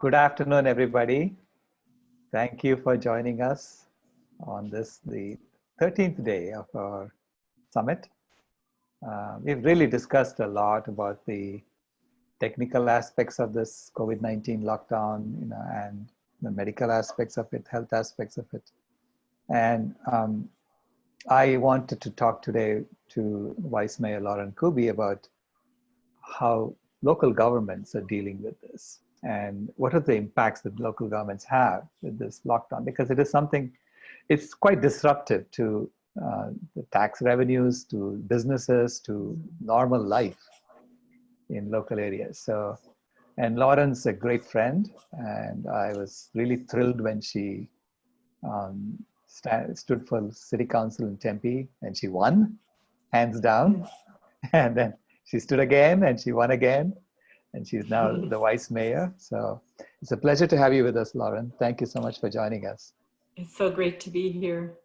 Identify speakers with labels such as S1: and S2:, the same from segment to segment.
S1: Good afternoon, everybody. Thank you for joining us on the 13th day of our summit. We've really discussed a lot about the technical aspects of this COVID-19 lockdown, and the medical aspects of it, health aspects of it. And I wanted to talk today to Vice Mayor Lauren Kuby about how local governments are dealing with this and what are the impacts that local governments have with this lockdown, because it is something, it's quite disruptive to the tax revenues, to businesses, to normal life in local areas. So, and Lauren's a great friend, and I was really thrilled when she stood for city council in Tempe, and she won, hands down. And then she stood again, and she won again, and she's now the vice mayor. So it's a pleasure to have you with us, Lauren. Thank you so much for joining us.
S2: It's so great to be here.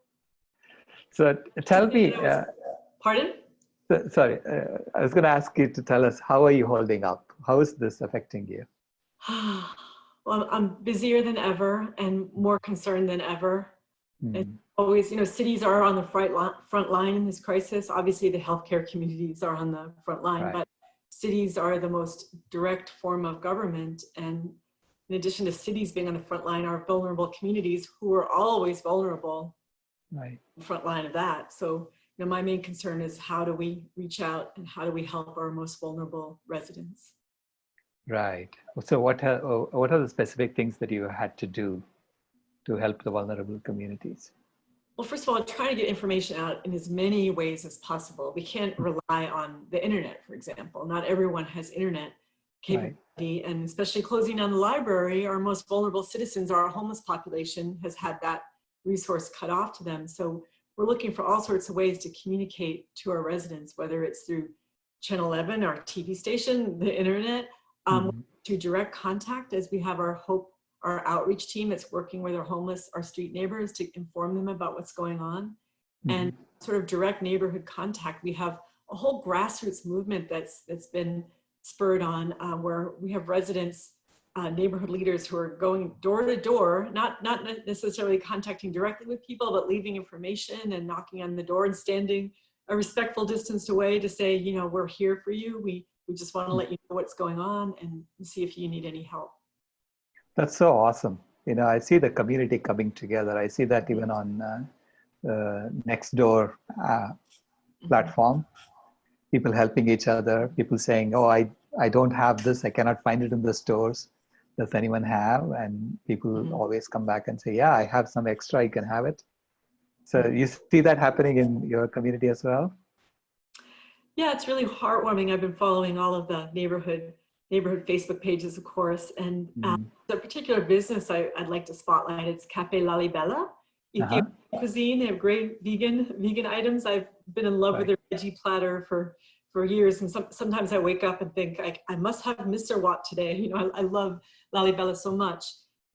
S1: So tell me,
S2: pardon?
S1: Sorry, I was going to ask you to tell us, how are you holding up? How is this affecting you?
S2: Well, I'm busier than ever and more concerned than ever. It's always, cities are on the front line in this crisis. Obviously, the healthcare communities are on the front line, right. But cities are the most direct form of government. And in addition to cities being on the front line, are vulnerable communities who are always vulnerable, right, in the front line of that. So, my main concern is, how do we reach out and how do we help our most vulnerable residents?
S1: Right. So what are the specific things that you had to do to help the vulnerable communities?
S2: Well, first of all, trying to get information out in as many ways as possible. We can't rely on the internet, for example. Not everyone has internet capability, right. And especially closing down the library, our most vulnerable citizens, our homeless population, has had that resource cut off to them. So we're looking for all sorts of ways to communicate to our residents, whether it's through Channel 11, our TV station, the internet, to direct contact, as we have our outreach team that's working with our street neighbors to inform them about what's going on, and sort of direct neighborhood contact. We have a whole grassroots movement that's been spurred on, where we have residents, neighborhood leaders who are going door to door, not necessarily contacting directly with people, but leaving information and knocking on the door and standing a respectful distance away to say, we're here for you. We just want to let you know what's going on and see if you need any help.
S1: That's so awesome. I see the community coming together. I see that even on Nextdoor platform, people helping each other, people saying, oh, I don't have this, I cannot find it in the stores. Does anyone have? And people always come back and say, yeah, I have some extra, you can have it. So you see that happening in your community as well?
S2: Yeah, it's really heartwarming. I've been following all of the neighborhood Facebook pages, of course, and the particular business I'd like to spotlight, it's Cafe Lalibela, Ethiopian cuisine. They have great vegan items. I've been in love with their veggie platter for years, and sometimes I wake up and think, I must have Mr. Watt today. I love Lalibela so much,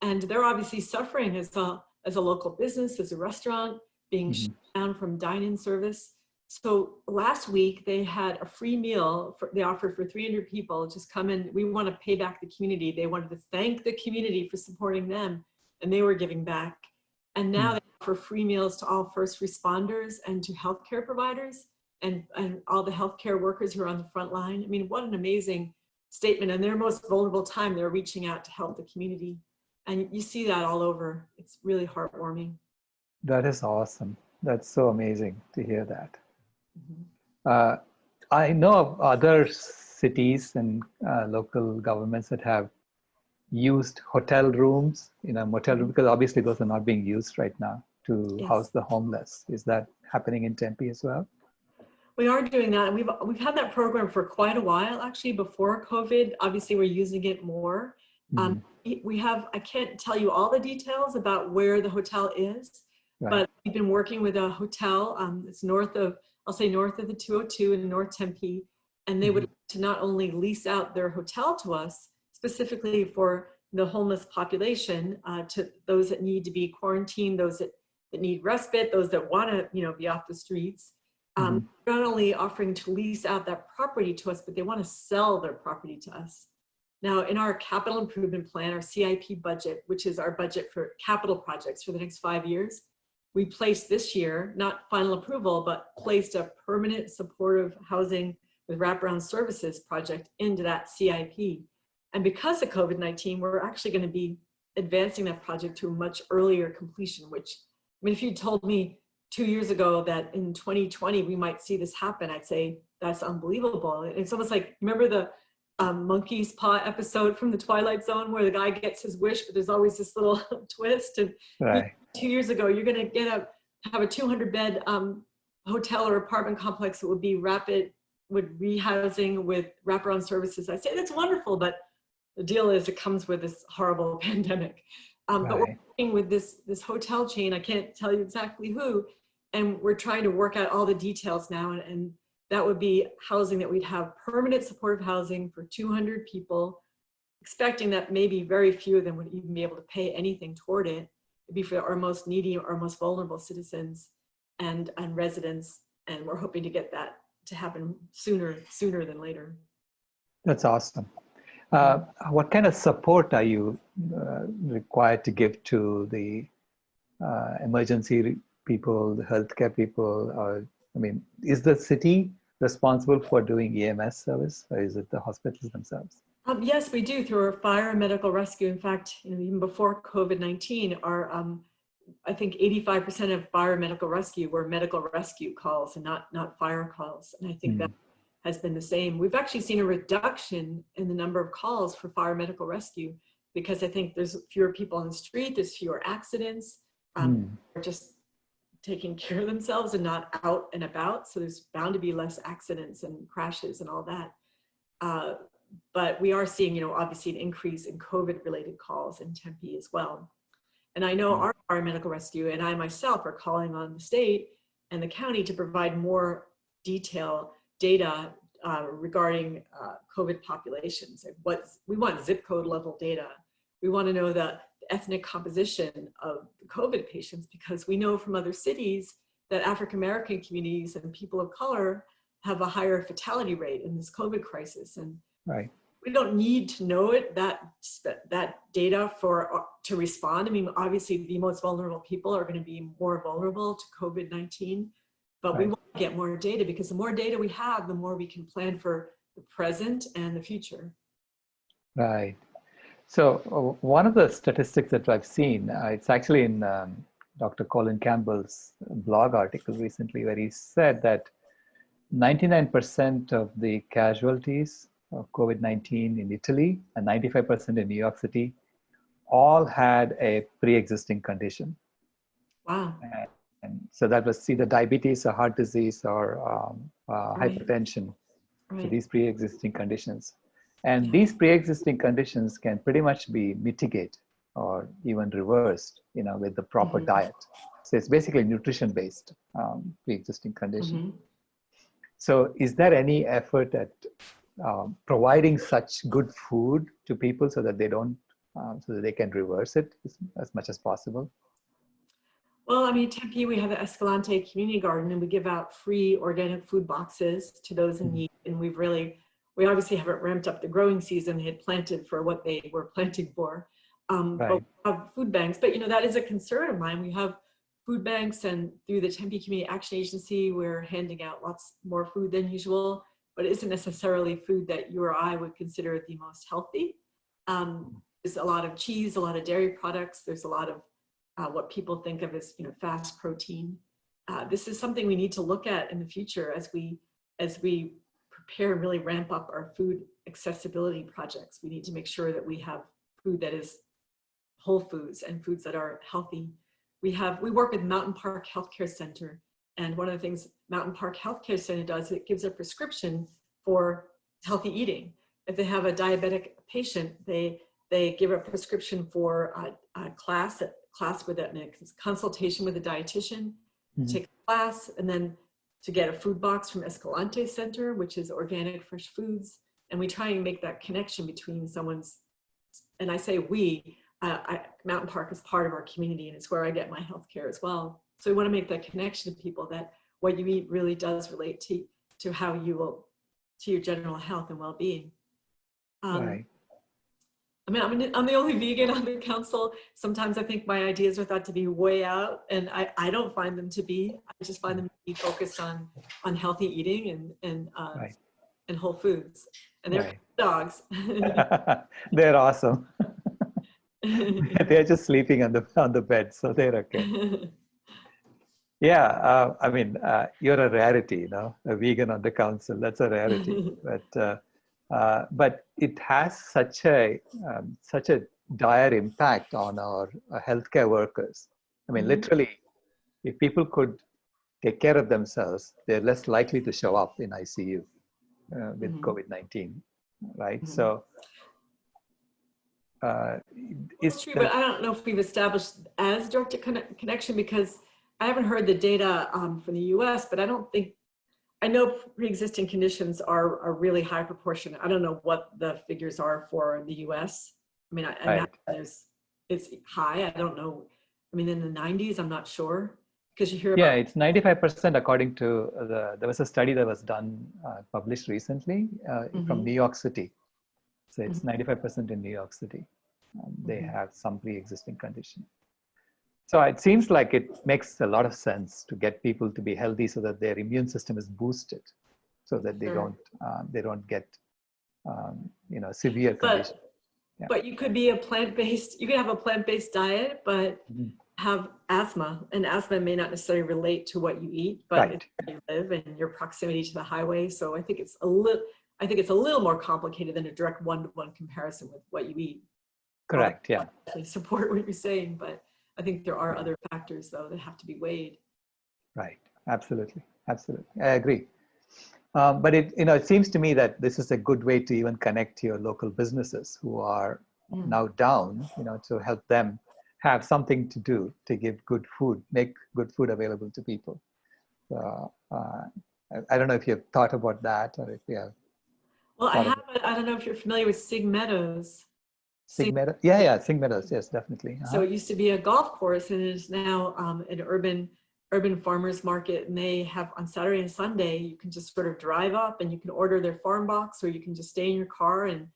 S2: and they're obviously suffering as a local business, as a restaurant, being shut down from dine-in service. So last week they had a free meal they offered for 300 people. Just come in. We want to pay back the community. They wanted to thank the community for supporting them, and they were giving back. And now they offer free meals to all first responders and to healthcare providers and all the healthcare workers who are on the front line. I mean, what an amazing statement. And their most vulnerable time, they're reaching out to help the community. And you see that all over. It's really heartwarming.
S1: That is awesome. That's so amazing to hear that. I know of other cities and local governments that have used hotel rooms, motel rooms, because obviously those are not being used right now to house the homeless. Is that happening in Tempe as well?
S2: We are doing that, and we've had that program for quite a while, actually, before COVID. Obviously, we're using it more. I can't tell you all the details about where the hotel is, but we've been working with a hotel. It's north of the 202 in North Tempe, and they would like to not only lease out their hotel to us, specifically for the homeless population, to those that need to be quarantined, those that need respite, those that want to be off the streets. Not only offering to lease out that property to us, but they want to sell their property to us. Now, in our capital improvement plan, our CIP budget, which is our budget for capital projects for the next 5 years, we placed this year, not final approval, but placed a permanent supportive housing with wraparound services project into that CIP. And because of COVID-19, we're actually going to be advancing that project to a much earlier completion, which, I mean, if you told me 2 years ago that in 2020 we might see this happen, I'd say that's unbelievable. It's almost like, remember the monkey's paw episode from the Twilight Zone where the guy gets his wish, but there's always this little twist. And
S1: Right.
S2: 2 years ago, you're going to have a 200-bed hotel or apartment complex that would be with rehousing with wraparound services. I say that's wonderful, but the deal is it comes with this horrible pandemic. But we're working with this hotel chain. I can't tell you exactly who, and we're trying to work out all the details now. And that would be housing that we'd have permanent supportive housing for 200 people, expecting that maybe very few of them would even be able to pay anything toward it. It'd be for our most needy, our most vulnerable citizens and residents. And we're hoping to get that to happen sooner than later.
S1: That's awesome. What kind of support are you required to give to the emergency people, the healthcare people? Or, I mean, is the city responsible for doing EMS service, or is it the hospitals themselves?
S2: Yes, we do through our fire and medical rescue. In fact, even before COVID-19, our I think 85% of fire and medical rescue were medical rescue calls and not fire calls. And I think that has been the same. We've actually seen a reduction in the number of calls for fire medical rescue because I think there's fewer people on the street, there's fewer accidents, they're just taking care of themselves and not out and about. So there's bound to be less accidents and crashes and all that. But we are seeing, obviously an increase in COVID-related calls in Tempe as well. And I know our fire medical rescue and I myself are calling on the state and the county to provide more detail data regarding COVID populations. We want zip code level data. We want to know the ethnic composition of the COVID patients because we know from other cities that African-American communities and people of color have a higher fatality rate in this COVID crisis. And we don't need to know that data to respond. I mean, obviously the most vulnerable people are going to be more vulnerable to COVID-19, but we want to get more data because the more data we have, the more we can plan for the present and the future.
S1: Right. So one of the statistics that I've seen, it's actually in Dr. Colin Campbell's blog article recently, where he said that 99% of the casualties of COVID-19 in Italy and 95% in New York City all had a pre-existing condition.
S2: Wow.
S1: And so that was either diabetes or heart disease or hypertension. So these pre-existing conditions. And these pre-existing conditions can pretty much be mitigated or even reversed, with the proper diet. So it's basically nutrition-based pre-existing condition. So is there any effort at providing such good food to people so that they don't, so that they can reverse it as much as possible?
S2: Well, I mean, Tempe, we have the Escalante Community Garden, and we give out free organic food boxes to those in need. And we obviously haven't ramped up the growing season. They had planted for what they were planting for. But we have food banks. But, that is a concern of mine. We have food banks, and through the Tempe Community Action Agency, we're handing out lots more food than usual, but it isn't necessarily food that you or I would consider the most healthy. There's a lot of cheese, a lot of dairy products. There's a lot of what people think of as fast protein. This is something we need to look at in the future as we prepare and really ramp up our food accessibility projects. We need to make sure that we have food that is whole foods and foods that are healthy. We work with Mountain Park Healthcare Center, and one of the things Mountain Park Healthcare Center does, it gives a prescription for healthy eating. If they have a diabetic patient, they give a prescription for a class with a consultation with a dietitian, take a class, and then to get a food box from Escalante Center, which is organic fresh foods. And we try and make that connection between and I say Mountain Park is part of our community, and it's where I get my health care as well. So we want to make that connection to people that what you eat really does relate to how to your general health and well-being. I mean, I'm the only vegan on the council. Sometimes I think my ideas are thought to be way out, and I don't find them to be. I just find them to be focused on healthy eating
S1: Right.
S2: and whole foods. And they're
S1: Right.
S2: dogs.
S1: They're awesome. They're just sleeping on the bed, so they're okay. Yeah, I mean, you're a rarity, you know, a vegan on the council. That's a rarity, but it has such a dire impact on our healthcare workers. I mean, literally, if people could take care of themselves, they're less likely to show up in ICU with COVID-19, right? So,
S2: It's true, but I don't know if we've established as direct connection, because I haven't heard the data from the US, but I know pre-existing conditions are a really high proportion. I don't know what the figures are for the US. I mean, I imagine it's high. I don't know. I mean, in the 90s, I'm not sure, because you hear about.
S1: Yeah, it's 95% according to there was a study that was done, published recently from New York City. So it's 95% in New York City. They have some pre-existing condition. So it seems like it makes a lot of sense to get people to be healthy so that their immune system is boosted, so that they don't get severe conditions.
S2: But you could be you could have a plant-based diet, but have asthma, and asthma may not necessarily relate to what you eat, but it's where you live and your proximity to the highway. So I think it's a little more complicated than a direct one-to-one comparison with what you eat.
S1: Correct. Yeah.
S2: I support what you're saying, but I think there are other factors, though, that have to be weighed.
S1: Right. Absolutely. Absolutely. I agree. But it seems to me that this is a good way to even connect to your local businesses who are now down, to help them have something to do to give good food, make good food available to people. So I don't know if you've thought about that, or if you have.
S2: Well, I have. I don't know if you're familiar with Sig Meadows.
S1: Sig Meadows? Yeah, Sig Meadows. Yes, definitely.
S2: So it used to be a golf course, and it is now an urban farmers market. And they have, on Saturday and Sunday, you can just sort of drive up and you can order their farm box, or you can just stay in your car and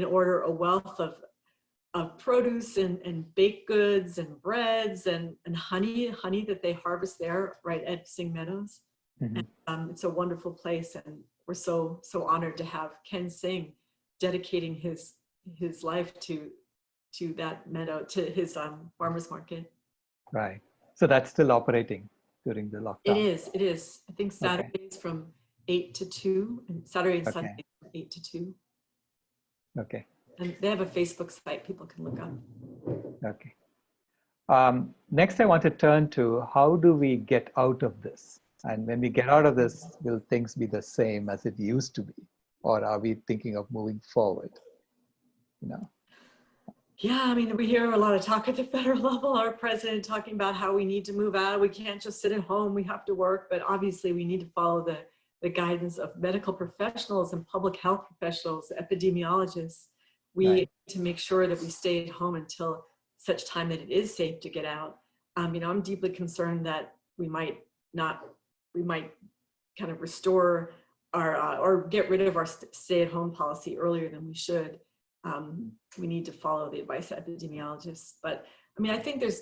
S2: order a wealth of produce and baked goods and breads and honey that they harvest there right at Sing Meadows. And, it's a wonderful place, and we're so honored to have Ken Singh dedicating his life to that meadow, to his farmers market. Right.
S1: So that's still operating during the lockdown.
S2: It is. I think Saturdays from 8 to 2, and Saturday and Sunday from 8 to 2.
S1: Okay.
S2: And they have a Facebook site people can look up.
S1: Okay. Next, I want to turn to how do we get out of this? And when we get out of this, will things be the same as it used to be? Or are we thinking of moving forward?
S2: Yeah, I mean, we hear a lot of talk at the federal level, our president talking about how we need to move out. We can't just sit at home, we have to work. But obviously we need to follow the guidance of medical professionals and public health professionals, epidemiologists. We need to make sure that we stay at home until such time that it is safe to get out. I'm deeply concerned that we might kind of restore our, or get rid of our stay-at-home policy earlier than we should. We need to follow the advice of epidemiologists. But I mean, I think there's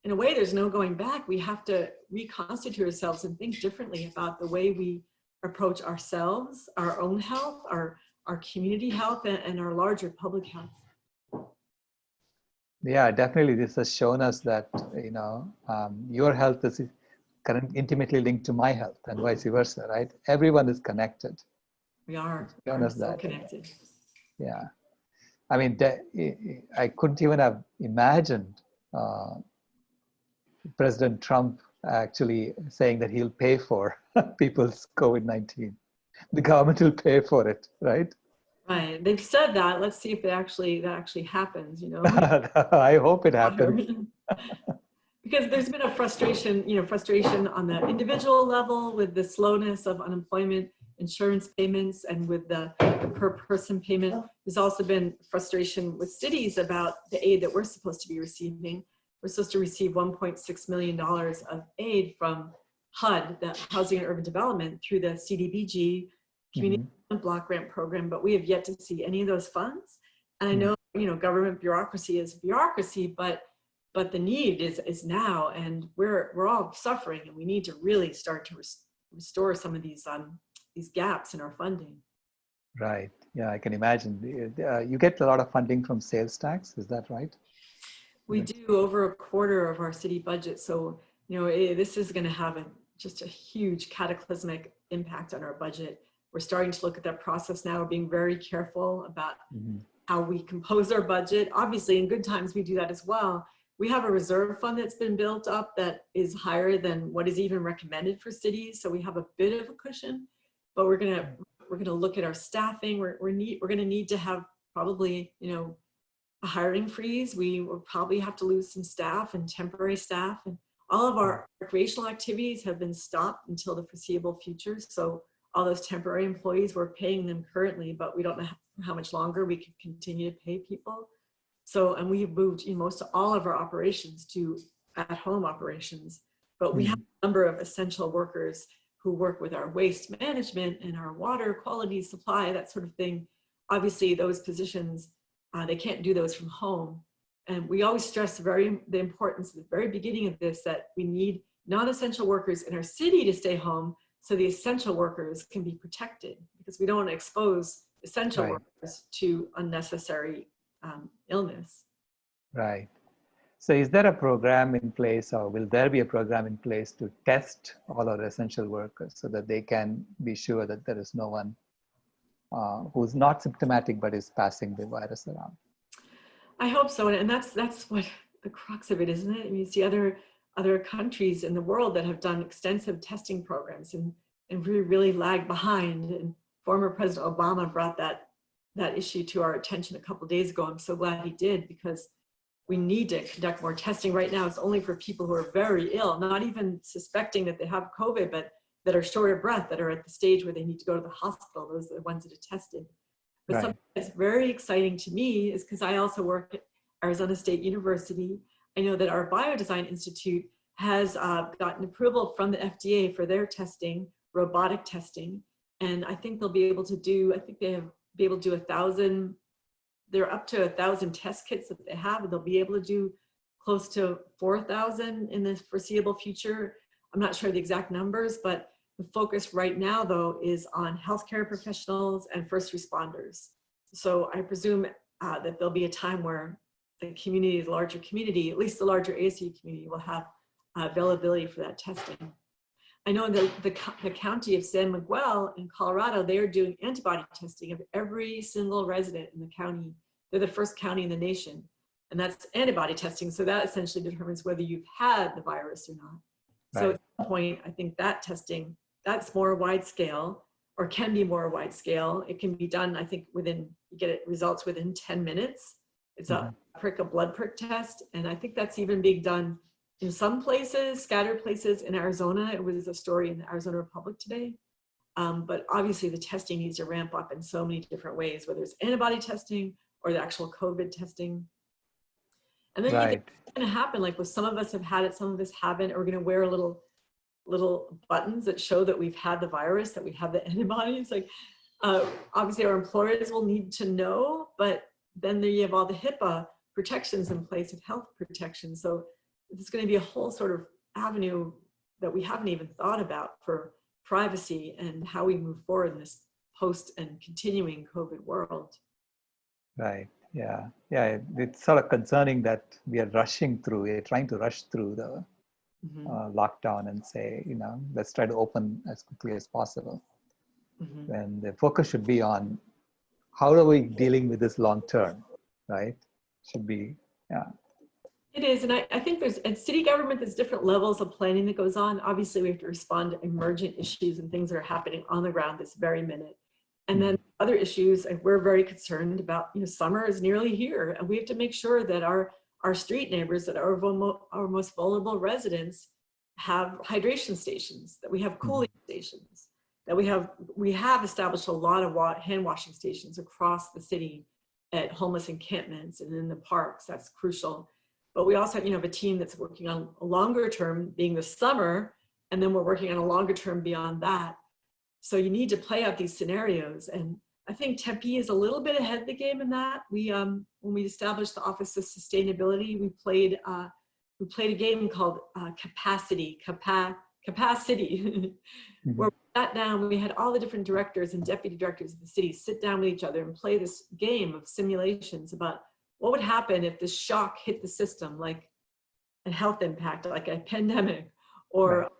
S2: in a way, there's no going back. We have to reconstitute ourselves and think differently about the way we approach ourselves, our own health, our community health, and our larger public health.
S1: Yeah, definitely. This has shown us that, your health is intimately linked to my health and vice versa, right? Everyone is connected.
S2: We are.
S1: Shown us
S2: so
S1: that.
S2: Connected.
S1: Yeah. I mean, I couldn't even have imagined President Trump actually saying that he'll pay for people's COVID-19. The government will pay for it, right?
S2: Right. They've said that. Let's see if that actually happens,
S1: I hope it happens.
S2: Because there's been a frustration on the individual level with the slowness of unemployment insurance payments and with the per person payment. There's also been frustration with cities about the aid that we're supposed to be receiving. We're supposed to receive $1.6 million of aid from HUD, the Housing and Urban Development, through the CDBG Community Block Grant Program, but we have yet to see any of those funds. And I know, government bureaucracy is bureaucracy, but the need is now, and we're all suffering, and we need to really start to restore some of these gaps in our funding.
S1: Right. Yeah, I can imagine. You get a lot of funding from sales tax, is that right?
S2: We do, over a quarter of our city budget. So, this is going to have just a huge cataclysmic impact on our budget. We're starting to look at that process now. We're being very careful about how we compose our budget. Obviously, in good times, we do that as well. We have a reserve fund that's been built up that is higher than what is even recommended for cities. So we have a bit of a cushion, but we're gonna look at our staffing. We're gonna need to have probably, a hiring freeze. We will probably have to lose some staff and temporary staff, and all of our recreational activities have been stopped until the foreseeable future. So all those temporary employees, we're paying them currently, but we don't know how much longer we can continue to pay people. So, and we've moved most of all of our operations to at-home operations, but we have a number of essential workers who work with our waste management and our water quality supply, that sort of thing. Obviously, those positions, they can't do those from home. And we always stress the importance at the very beginning of this, that we need non-essential workers in our city to stay home so the essential workers can be protected, because we don't want to expose essential workers to unnecessary illness.
S1: Right. So is there a program in place, or will there be a program in place to test all our essential workers so that they can be sure that there is no one who's not symptomatic but is passing the virus around?
S2: I hope so, and that's what the crux of it, isn't it? I mean, you see other countries in the world that have done extensive testing programs and really lagged behind. And former President Obama brought that issue to our attention a couple of days ago. I'm so glad he did, because we need to conduct more testing. Right now, it's only for people who are very ill, not even suspecting that they have COVID, but that are short of breath, that are at the stage where they need to go to the hospital. Those are the ones that are tested. But something that's very exciting to me is, because I also work at Arizona State University, I know that our Biodesign Institute has gotten approval from the FDA for their testing, robotic testing. And I think they'll be able to do, be able to do 1,000, they're up to 1,000 test kits that they have, and they'll be able to do close to 4,000 in the foreseeable future. I'm not sure the exact numbers, but the focus right now, though, is on healthcare professionals and first responders. So I presume that there'll be a time where the community, the larger community, at least the larger ASU community, will have availability for that testing. I know the county of San Miguel in Colorado, they are doing antibody testing of every single resident in the county. They're the first county in the nation, and that's antibody testing. So that essentially determines whether you've had the virus or not. So at some point, I think that testing, that's more wide scale, or can be more wide scale. It can be done, I think, you get results within 10 minutes. It's a blood prick test. And I think that's even being done in some places, scattered places in Arizona. It was a story in the Arizona Republic today. But obviously the testing needs to ramp up in so many different ways, whether it's antibody testing or the actual COVID testing. And then you think it's gonna happen, like with some of us have had it, some of us haven't, or we're gonna wear little buttons that show that we've had the virus, that we have the antibodies. Like obviously our employers will need to know, but then there you have all the HIPAA protections in place of health protection. So there's going to be a whole sort of avenue that we haven't even thought about for privacy and how we move forward in this post and continuing COVID world.
S1: Right. Yeah. Yeah. It's sort of concerning that we're trying to rush through the lockdown and say, let's try to open as quickly as possible. When the focus should be on how are we dealing with this long term, right? Should be, yeah.
S2: It is, and I think in city government, there's different levels of planning that goes on. Obviously, we have to respond to emergent issues and things that are happening on the ground this very minute. And then other issues, and we're very concerned about, summer is nearly here, and we have to make sure that our street neighbors, that our most vulnerable residents have hydration stations, that we have cooling stations, that we have established a lot of hand washing stations across the city at homeless encampments and in the parks. That's crucial. But we also have a team that's working on a longer term, being the summer, and then we're working on a longer term beyond that. So you need to play out these scenarios. And I think Tempe is a little bit ahead of the game in that. When we established the Office of Sustainability, we played a game called Capacity, where we sat down, we had all the different directors and deputy directors of the city sit down with each other and play this game of simulations about what would happen if this shock hit the system, like a health impact, like a pandemic or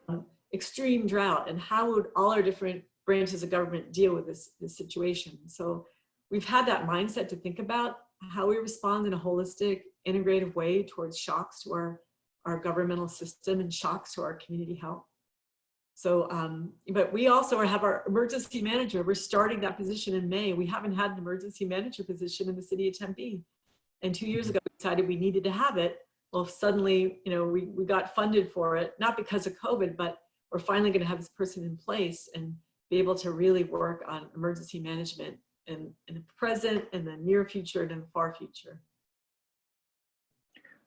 S2: extreme drought, and how would all our different branches of government deal with this situation. So we've had that mindset to think about how we respond in a holistic, integrative way towards shocks to our governmental system and shocks to our community health. So, but we also have our emergency manager. We're starting that position in May. We haven't had an emergency manager position in the city of Tempe. And 2 years ago, we decided we needed to have it. Well, suddenly, we got funded for it, not because of COVID, but we're finally going to have this person in place and be able to really work on emergency management in the present, in the near future, and in the far future.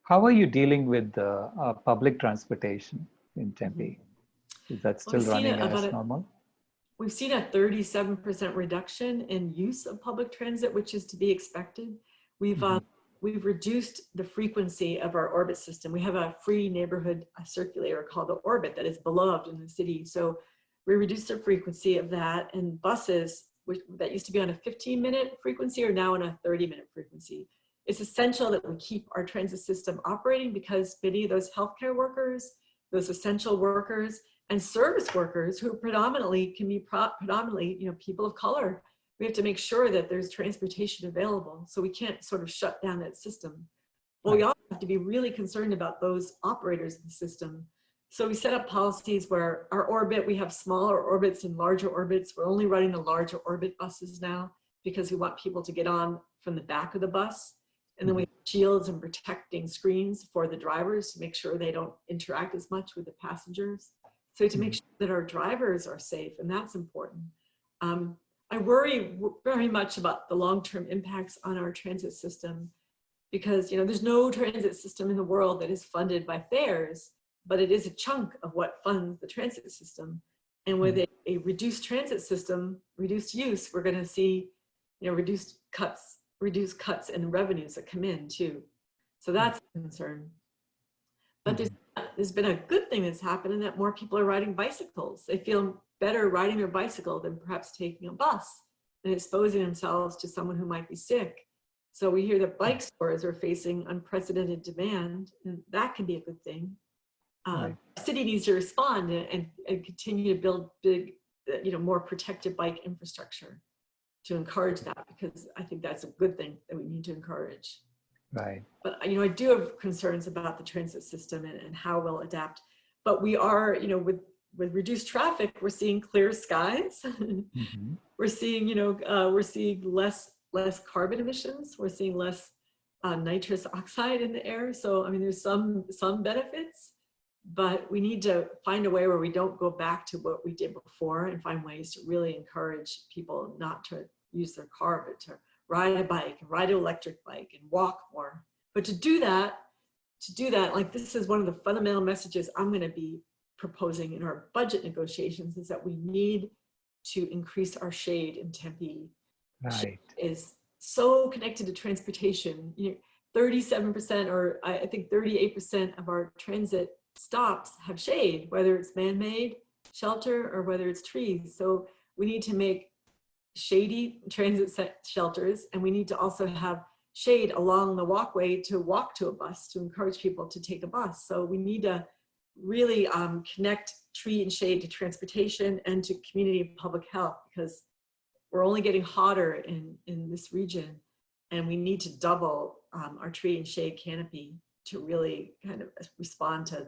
S1: How are you dealing with the public transportation in Tempe? Is that still running as normal?
S2: We've seen a 37% reduction in use of public transit, which is to be expected. We've reduced the frequency of our orbit system. We have a free neighborhood circulator called the Orbit that is beloved in the city. So we reduced the frequency of that, and buses that used to be on a 15-minute frequency are now on a 30-minute frequency. It's essential that we keep our transit system operating because many of those healthcare workers, those essential workers, and service workers who predominantly can be people of color, we have to make sure that there's transportation available. So we can't sort of shut down that system. But we also have to be really concerned about those operators of the system. So we set up policies where our orbit, we have smaller orbits and larger orbits. We're only running the larger orbit buses now because we want people to get on from the back of the bus. And then we have shields and protecting screens for the drivers to make sure they don't interact as much with the passengers. So to make sure that our drivers are safe, and that's important. I worry very much about the long-term impacts on our transit system because there's no transit system in the world that is funded by fares, but it is a chunk of what funds the transit system. And with a reduced transit system, reduced use, we're going to see reduced cuts in revenues that come in too. So that's a concern. But there's been a good thing that's happened in that more people are riding bicycles. They feel better riding their bicycle than perhaps taking a bus and exposing themselves to someone who might be sick. So we hear that bike stores are facing unprecedented demand, and that can be a good thing. The city needs to respond and continue to build big, more protective bike infrastructure to encourage that, because I think that's a good thing that we need to encourage.
S1: Right.
S2: But I do have concerns about the transit system and how we'll adapt. But we are, with reduced traffic, we're seeing clear skies. We're seeing, we're seeing less carbon emissions. We're seeing less nitrous oxide in the air. So there's some benefits, but we need to find a way where we don't go back to what we did before and find ways to really encourage people not to use their car, but to ride a bike, ride an electric bike, and walk more. But to do that, like this is one of the fundamental messages I'm going to be proposing in our budget negotiations, is that we need to increase our shade in Tempe. Shade is so connected to transportation. 37% or I think 38% of our transit stops have shade, whether it's man-made shelter or whether it's trees. So we need to make shady transit shelters, and we need to also have shade along the walkway to walk to a bus, to encourage people to take a bus. So we need to really connect tree and shade to transportation and to community and public health, because we're only getting hotter in this region, and we need to double our tree and shade canopy to really kind of respond to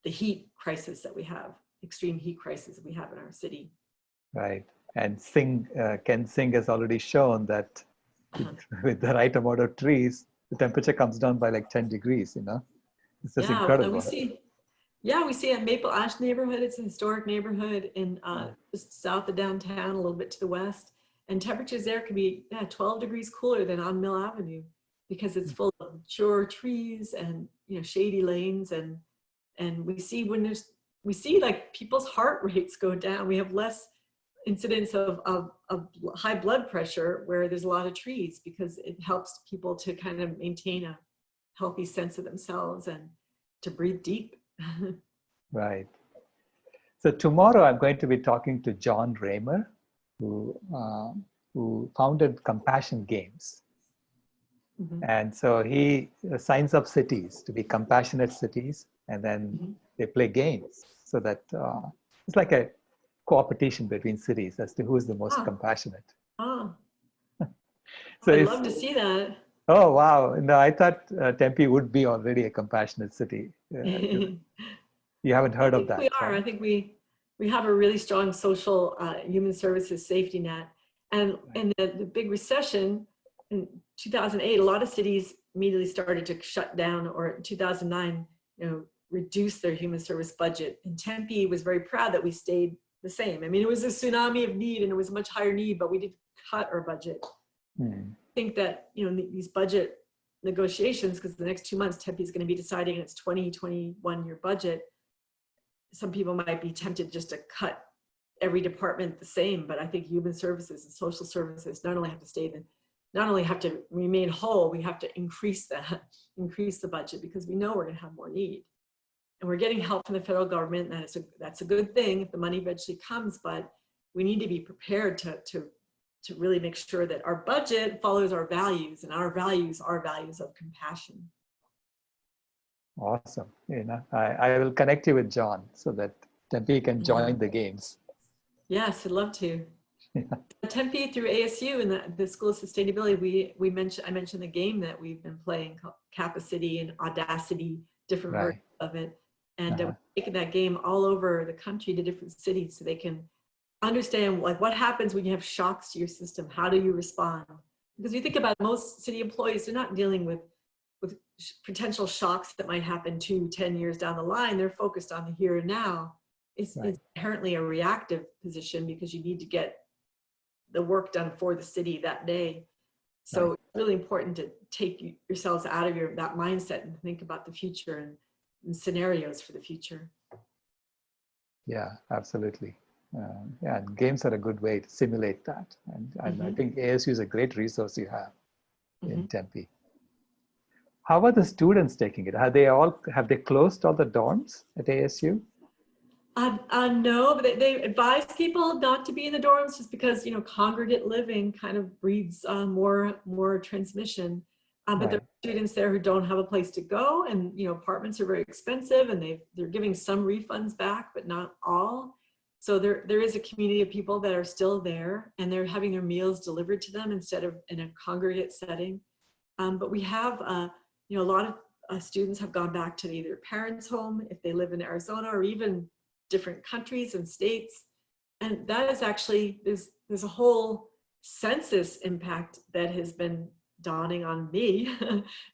S2: the heat crisis that we have, extreme heat crisis that we have in our city.
S1: Right. And Ken Singh has already shown that with the right amount of trees, the temperature comes down by like 10 degrees, It's just incredible.
S2: We see a Maple Ash neighborhood. It's a historic neighborhood in just south of downtown, a little bit to the west. And temperatures there can be 12 degrees cooler than on Mill Avenue, because it's full of mature trees and shady lanes. And we see like people's heart rates go down. We have less incidents of high blood pressure where there's a lot of trees, because it helps people to kind of maintain a healthy sense of themselves and to breathe deep.
S1: Right. So tomorrow I'm going to be talking to John Raymer, who founded Compassion Games.
S2: Mm-hmm.
S1: And so he signs up cities to be compassionate cities, and then they play games so that it's like a competition between cities as to who is the most compassionate.
S2: Oh,
S1: So
S2: I'd love to see that.
S1: Oh, wow. No, I thought Tempe would be already a compassionate city. You haven't heard of that,
S2: we are.
S1: right?
S2: I think we have a really strong social human services safety net. And in the big recession in 2008, a lot of cities immediately started to shut down, or in 2009, reduce their human service budget. And Tempe was very proud that we stayed the same. I mean, it was a tsunami of need and it was a much higher need, but we didn't cut our budget. I think that, these budget negotiations, because the next 2 months, Tempe is going to be deciding its 2021 year budget. Some people might be tempted just to cut every department the same, but I think human services and social services not only have to remain whole, we have to increase the budget, because we know we're going to have more need. And we're getting help from the federal government, and that's a good thing if the money eventually comes, but we need to be prepared to really make sure that our budget follows our values, and our values are values of compassion.
S1: Awesome. I will connect you with John so that Tempe can join the games.
S2: Yes, I'd love to. Yeah. Tempe through ASU and the School of Sustainability, I mentioned the game that we've been playing called Capacity and Audacity, different versions of it. And we're taking that game all over the country to different cities so they can understand what happens when you have shocks to your system. How do you respond? Because you think about most city employees, they're not dealing with potential shocks that might happen 2-10 years down the line. They're focused on the here and now. It's inherently a reactive position, because you need to get the work done for the city that day. So it's really important to take yourselves out of that mindset and think about the future and scenarios for the future.
S1: Yeah, absolutely. And games are a good way to simulate that. And I think ASU is a great resource you have in Tempe. How are the students taking it? Have they closed all the dorms at ASU?
S2: No, but they advise people not to be in the dorms, just because congregate living kind of breeds more transmission. But there are students there who don't have a place to go, and apartments are very expensive, and they're giving some refunds back, but not all. So there is a community of people that are still there, and they're having their meals delivered to them instead of in a congregate setting. But we have a lot of students have gone back to either parents' home if they live in Arizona, or even different countries and states. And that is actually, there's a whole census impact that has been dawning on me,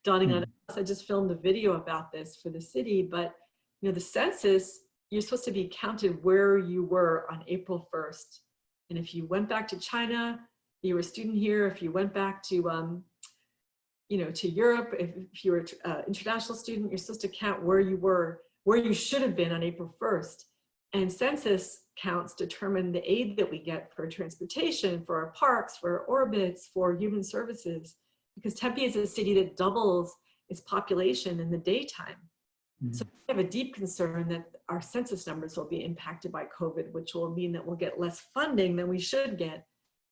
S2: dawning on us. I just filmed a video about this for the city, but the census, you're supposed to be counted where you were on April 1st. And if you went back to China, you were a student here. If you went back to to Europe, if you were an international student, you're supposed to count where you should have been on April 1st. And census counts determine the aid that we get for transportation, for our parks, for our orbits, for human services, because Tempe is a city that doubles its population in the daytime. So we have a deep concern that our census numbers will be impacted by COVID, which will mean that we'll get less funding than we should get.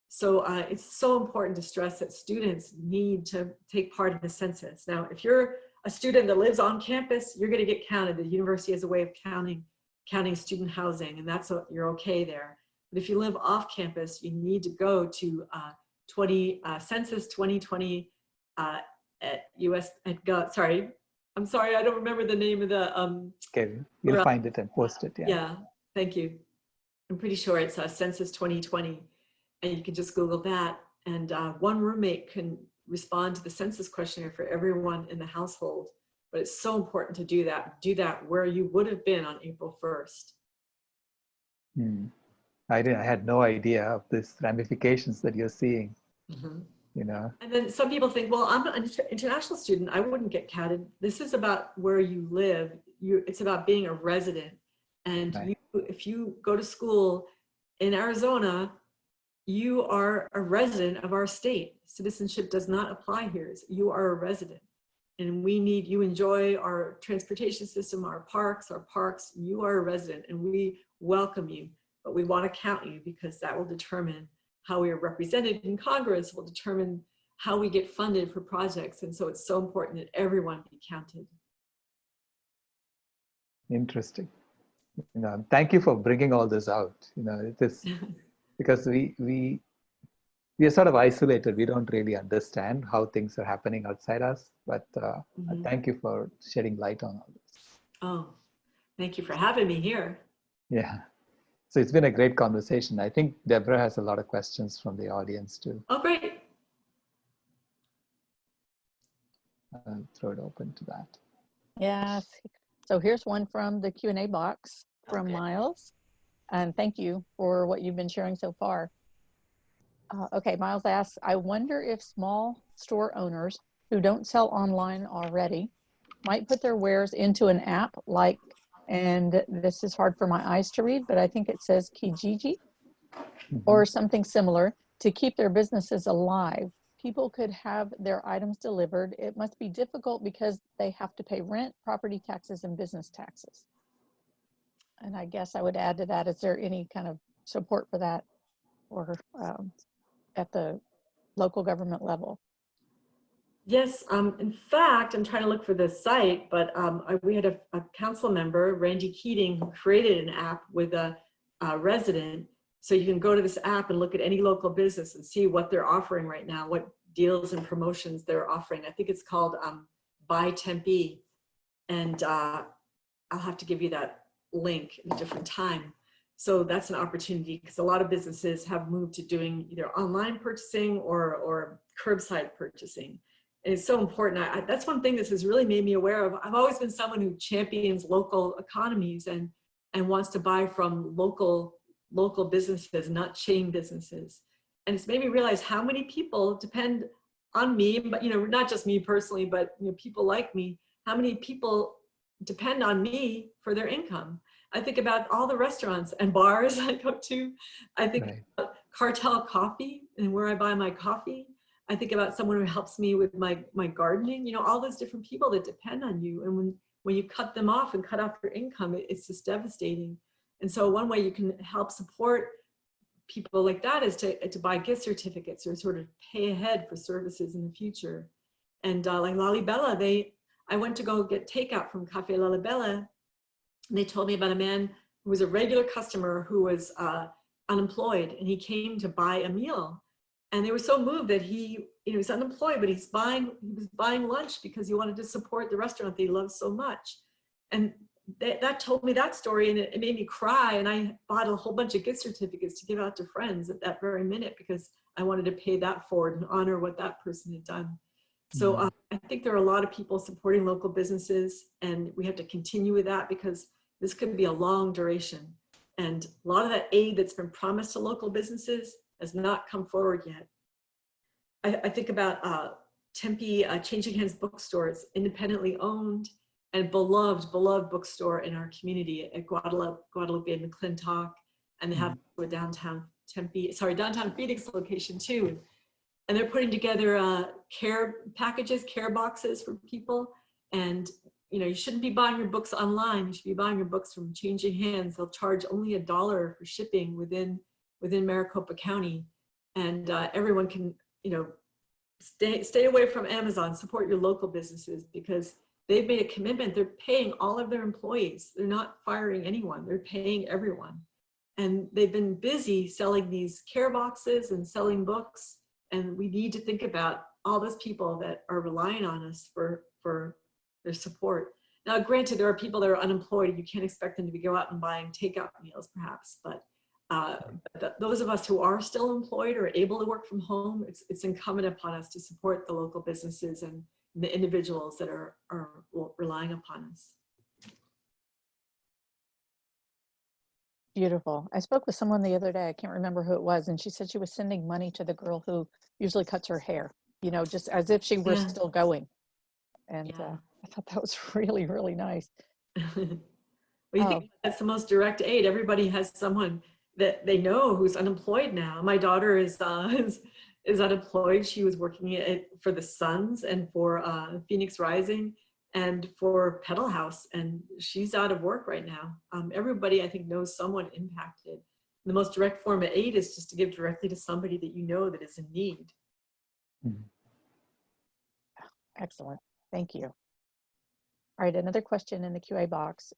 S2: So it's so important to stress that students need to take part in the census. Now, if you're a student that lives on campus, you're going to get counted. The university has a way of counting student housing, and you're okay there. But if you live off campus, you need to go to Census 2020 sorry, I'm sorry, I don't remember the name of the
S1: okay, you'll find it and post it.
S2: Yeah, thank you. I'm pretty sure it's Census 2020, and you can just Google that, and one roommate can respond to the census questionnaire for everyone in the household. But it's so important to do that where you would have been on April 1st.
S1: I had no idea of these ramifications that you're seeing. And
S2: then some people think, well, I'm an international student, I wouldn't get counted. This is about where you live. It's about being a resident. And if you go to school in Arizona, you are a resident of our state. Citizenship does not apply here. You are a resident. And we need, you enjoy our transportation system, our parks, you are a resident and we welcome you, but we want to count you because that will determine how we are represented in Congress, will determine how we get funded for projects. And so it's so important that everyone be counted.
S1: Interesting. Thank you for bringing all this out. It is because we are sort of isolated. We don't really understand how things are happening outside us, but thank you for shedding light on all this.
S2: Oh, thank you for having me here.
S1: Yeah. So it's been a great conversation. I think Deborah has a lot of questions from the audience too.
S2: Oh, great.
S1: I'll throw it open to that.
S3: Yes. So here's one from the Q&A box from Miles. And thank you for what you've been sharing so far. Okay, Miles asks, I wonder if small store owners who don't sell online already might put their wares into an app like, and this is hard for my eyes to read, but I think it says Kijiji or something similar to keep their businesses alive. People could have their items delivered. It must be difficult because they have to pay rent, property taxes, and business taxes. And I guess I would add to that, is there any kind of support for that or at the local government level?
S2: Yes, in fact, I'm trying to look for the site, but we had a council member, Randy Keating, who created an app with a resident. So you can go to this app and look at any local business and see what they're offering right now, what deals and promotions they're offering. I think it's called Buy Tempe. And I'll have to give you that link at a different time. So that's an opportunity because a lot of businesses have moved to doing either online purchasing or curbside purchasing. And it's so important. That's one thing this has really made me aware of. I've always been someone who champions local economies and wants to buy from local businesses, not chain businesses. And it's made me realize how many people depend on me, but not just me personally, but people like me, how many people depend on me for their income. I think about all the restaurants and bars I go to. I think about Cartel Coffee and where I buy my coffee. I think about someone who helps me with my gardening, all those different people that depend on you. And when you cut them off and cut off their income, it's just devastating. And so one way you can help support people like that is to buy gift certificates or sort of pay ahead for services in the future. And like Lalibela, I went to go get takeout from Cafe Lalibela, and they told me about a man who was a regular customer who was unemployed, and he came to buy a meal. And they were so moved that he was unemployed, but he was buying lunch because he wanted to support the restaurant that he loves so much. And that told me that story, and it made me cry. And I bought a whole bunch of gift certificates to give out to friends at that very minute because I wanted to pay that forward and honor what that person had done. So I think there are a lot of people supporting local businesses, and we have to continue with that because this could be a long duration. And a lot of that aid that's been promised to local businesses has not come forward yet. I think about Tempe Changing Hands bookstore. It's independently owned and beloved bookstore in our community at Guadalupe and McClintock. And they have a downtown Phoenix location too. And they're putting together care packages, care boxes for people. And you shouldn't be buying your books online. You should be buying your books from Changing Hands. They'll charge only $1 for shipping within Maricopa County. And everyone can, stay away from Amazon, support your local businesses because they've made a commitment. They're paying all of their employees. They're not firing anyone. They're paying everyone. And they've been busy selling these care boxes and selling books. And we need to think about all those people that are relying on us for their support. Now, granted, there are people that are unemployed and you can't expect them to go out and buying takeout meals perhaps, but those of us who are still employed or able to work from home, it's incumbent upon us to support the local businesses and the individuals that are relying upon us.
S3: Beautiful. I spoke with someone the other day, I can't remember who it was, and she said she was sending money to the girl who usually cuts her hair, just as if she were still going. And I thought that was really, really nice.
S2: Well, you think that's the most direct aid. Everybody has someone that they know who's unemployed now. My daughter is unemployed. She was working for the Suns and for Phoenix Rising and for Pedal House, and she's out of work right now. Everybody, I think, knows someone impacted. The most direct form of aid is just to give directly to somebody that you know that is in need.
S3: Excellent. Thank you. All right, another question in the QA box.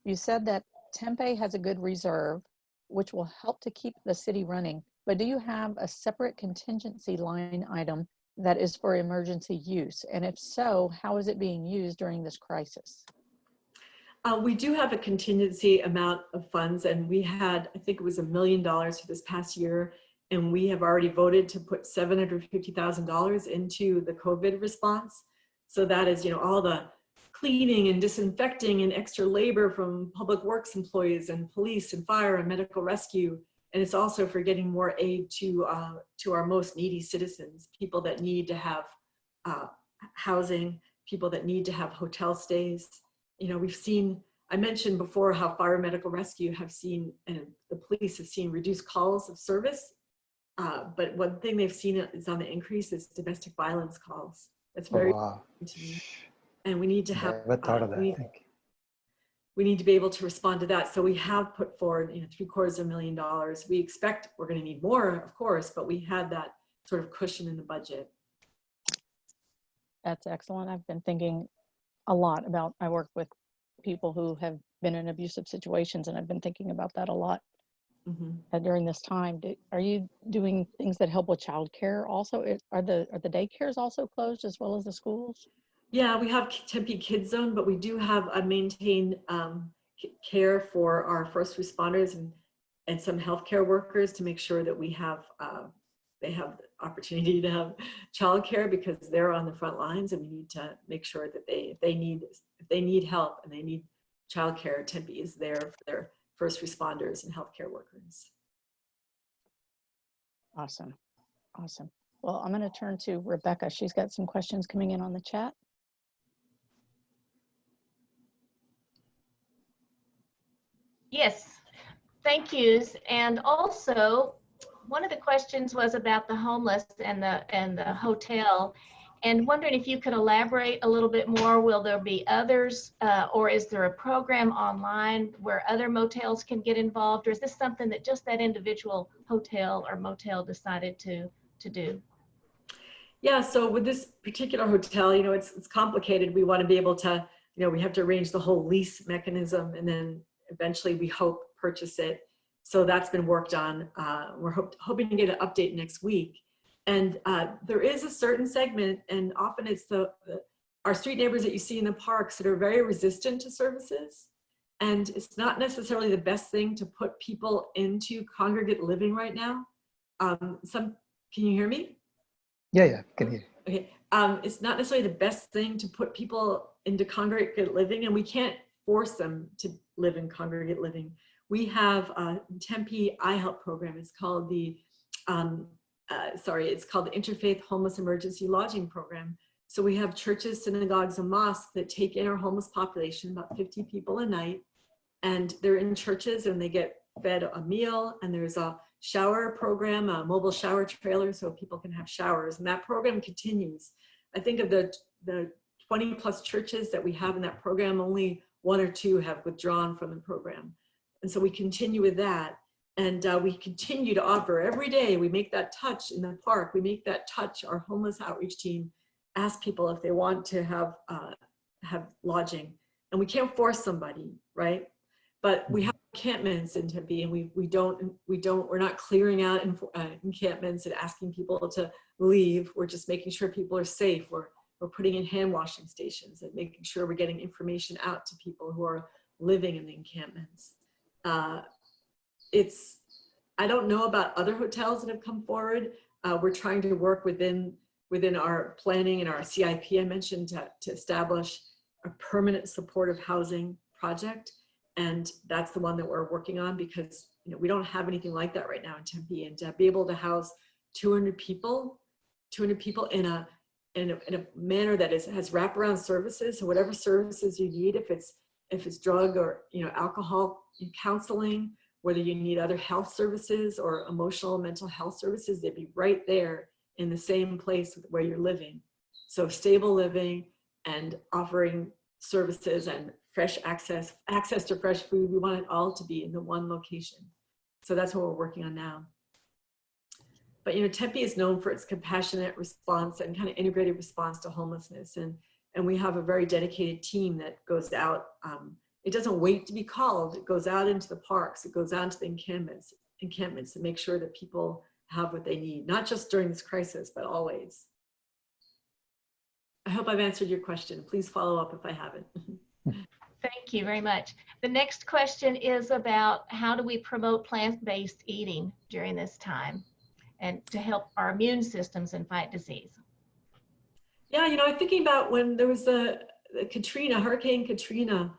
S3: You said that Tempe has a good reserve, which will help to keep the city running, but do you have a separate contingency line item that is for emergency use? And if so, how is it being used during this crisis?
S2: We do have a contingency amount of funds, and we had, I think it was $1 million for this past year, and we have already voted to put $750,000 into the COVID response. So that is, you know, all the cleaning and disinfecting and extra labor from public works employees and police and fire and medical rescue. And it's also for getting more aid to our most needy citizens, people that need to have housing, people that need to have hotel stays. You know, we've seen, I mentioned before how fire and medical rescue have seen, and the police have seen reduced calls of service. But one thing they've seen is on the increase is domestic violence calls. That's very
S1: wow.
S2: to me. And we need to have,
S1: Never thought of that.
S2: we need to be able to respond to that. So we have put forward, you know, $750,000. We expect we're going to need more, of course, but we had that sort of cushion in the budget.
S3: That's excellent. I've been thinking a lot about, I work with people who have been in abusive situations, and I've been thinking about that a lot during this time. Are you doing things that help with childcare also? Are the daycares also closed as well as the schools?
S2: Yeah, we have Tempe Kids Zone, but we do have a maintained care for our first responders and some healthcare workers to make sure that we have they have the opportunity to have childcare, because they're on the front lines, and we need to make sure that if they need help and they need childcare, Tempe is there for their first responders and healthcare workers.
S3: Awesome. Awesome. Well, I'm going to turn to Rebecca. She's got some questions coming in on the chat.
S4: Yes, thank yous. And also, one of the questions was about the homeless and the hotel, and wondering if you could elaborate a little bit more. Will there be others, or is there a program online where other motels can get involved, or is this something that just that individual hotel or motel decided to do?
S2: Yeah, so with this particular hotel, you know, it's complicated. We want to be able to, you know, we have to arrange the whole lease mechanism, and then eventually we hope purchase it. So that's been worked on. We're hoping to get an update next week. And there is a certain segment, and often it's our street neighbors that you see in the parks that are very resistant to services. And it's not necessarily the best thing to put people into congregate living right now. Can you hear me?
S1: Yeah, can hear you.
S2: Okay. It's not necessarily the best thing to put people into congregate living, and we can't force them to live in congregate living. We have a Tempe iHelp program. It's called the Interfaith Homeless Emergency Lodging Program. So we have churches, synagogues, and mosques that take in our homeless population, about 50 people a night, and they're in churches and they get fed a meal, and there's a shower program, a mobile shower trailer, so people can have showers, and that program continues. I think of the 20 plus churches that we have in that program, only 1 or 2 have withdrawn from the program. And so we continue with that. And we continue to offer every day. We make that touch in the park. We make that touch. Our homeless outreach team ask people if they want to have lodging. And we can't force somebody, right? But we have encampments in Tempe, and we're not clearing out encampments and asking people to leave. We're just making sure people are safe. We're putting in hand washing stations and making sure we're getting information out to people who are living in the encampments. I don't know about other hotels that have come forward. We're trying to work within our planning and our CIP I mentioned to establish a permanent supportive housing project. And that's the one that we're working on, because you know, we don't have anything like that right now in Tempe, and to be able to house 200 people in a manner that has wraparound services, so whatever services you need, if it's drug or, you know, alcohol counseling, whether you need other health services or emotional and mental health services, they'd be right there in the same place where you're living. So stable living and offering services and fresh access to fresh food. We want it all to be in the one location. So that's what we're working on now. But Tempe is known for its compassionate response and kind of integrated response to homelessness. And we have a very dedicated team that goes out. It doesn't wait to be called. It goes out into the parks. It goes out into the encampments to make sure that people have what they need, not just during this crisis, but always. I hope I've answered your question. Please follow up if I haven't.
S4: Thank you very much. The next question is about how do we promote plant-based eating during this time and to help our immune systems and fight disease?
S2: Yeah, I'm thinking about when there was Hurricane Katrina,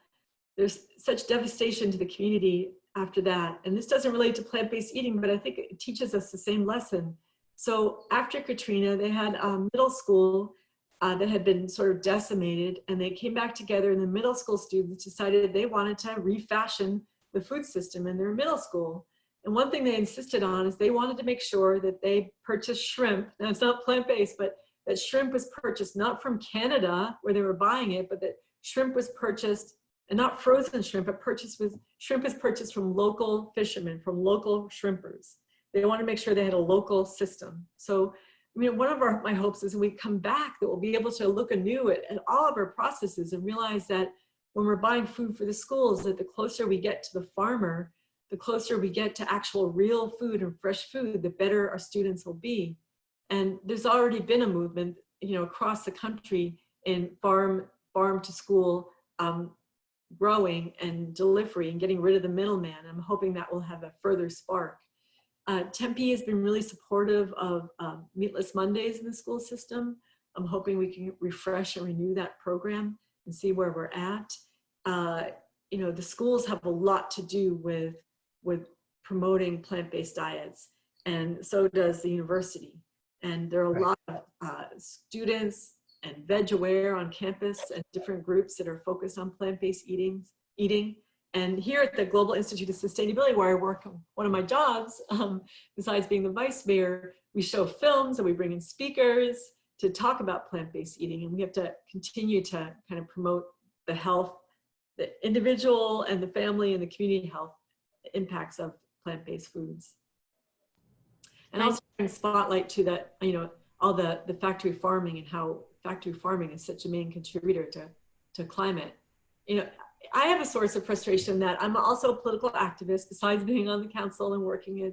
S2: there's such devastation to the community after that. And this doesn't relate to plant-based eating, but I think it teaches us the same lesson. So after Katrina, they had middle school that had been sort of decimated, and they came back together, and the middle school students decided they wanted to refashion the food system in their middle school. And one thing they insisted on is they wanted to make sure that they purchased shrimp. Now it's not plant-based, but that shrimp was purchased not from Canada where they were buying it, but that shrimp was purchased, and not frozen shrimp, but shrimp is purchased from local fishermen, from local shrimpers. They want to make sure they had a local system. So, one of my hopes is when we come back that we'll be able to look anew at all of our processes and realize that when we're buying food for the schools, that the closer we get to the farmer, the closer we get to actual real food and fresh food, the better our students will be. And there's already been a movement, across the country in farm to school growing and delivery and getting rid of the middleman. I'm hoping that will have a further spark. Tempe has been really supportive of Meatless Mondays in the school system. I'm hoping we can refresh and renew that program and see where we're at. The schools have a lot to do with promoting plant-based diets, and so does the university. And there are a lot of students and veg-aware on campus and different groups that are focused on plant-based eating. And here at the Global Institute of Sustainability, where I work, one of my jobs, besides being the vice mayor, we show films and we bring in speakers to talk about plant-based eating. And we have to continue to kind of promote the health, the individual and the family and the community health impacts of plant-based foods. And also bring spotlight to that, all the factory farming and how factory farming is such a main contributor to climate. I have a source of frustration that I'm also a political activist besides being on the council and working